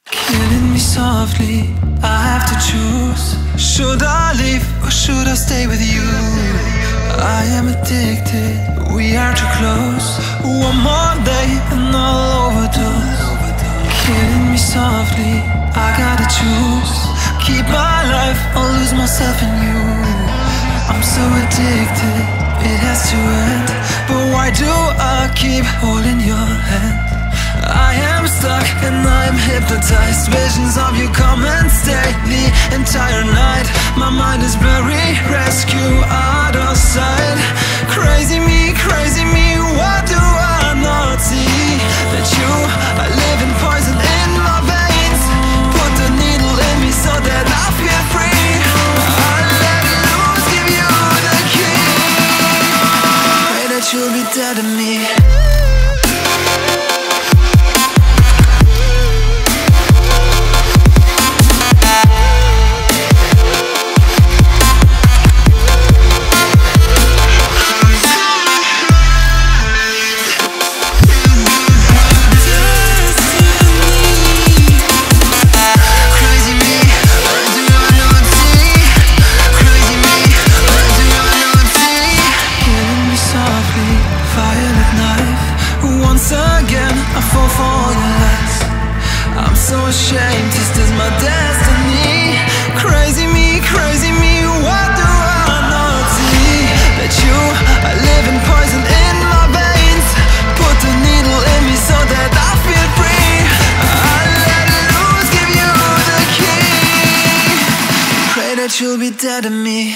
Killing me softly, I have to choose. Should I leave or should I stay with you? I am addicted, we are too close. One more day and I'll overdose. Killing me softly, I gotta choose. Keep my life or lose myself in you. I'm so addicted, it has to end. But why do I keep holding your hand? I am stuck and I am hypnotized. Visions of you come and stay the entire night. My mind is blurry, rescue out of sight. Crazy me, what do I not see? That you are living poison in my veins. Put the needle in me so that I feel free. I let loose, give you the key. Pray that you'll be dead to me. Ashamed, this is my destiny. Crazy me, what do I not see? That you are living poison in my veins. Put the needle in me so that I feel free. I let loose, give you the key. Pray that you'll be dead to me.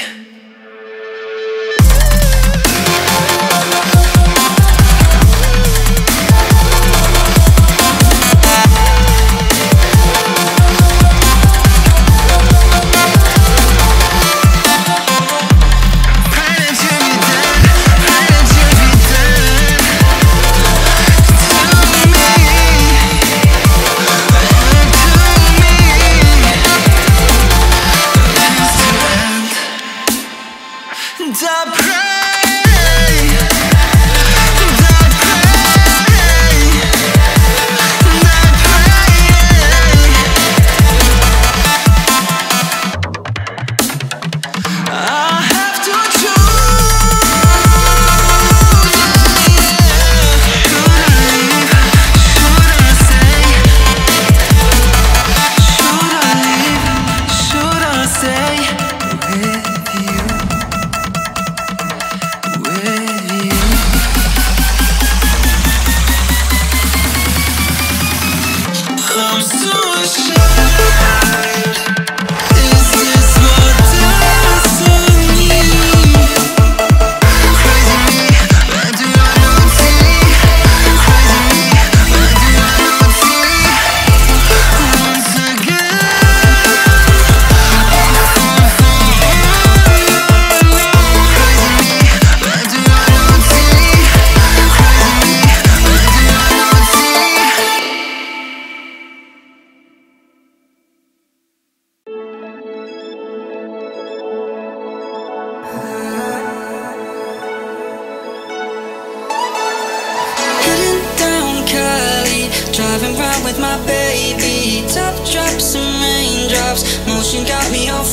Driving round with my baby, top drops and raindrops. Motion got me all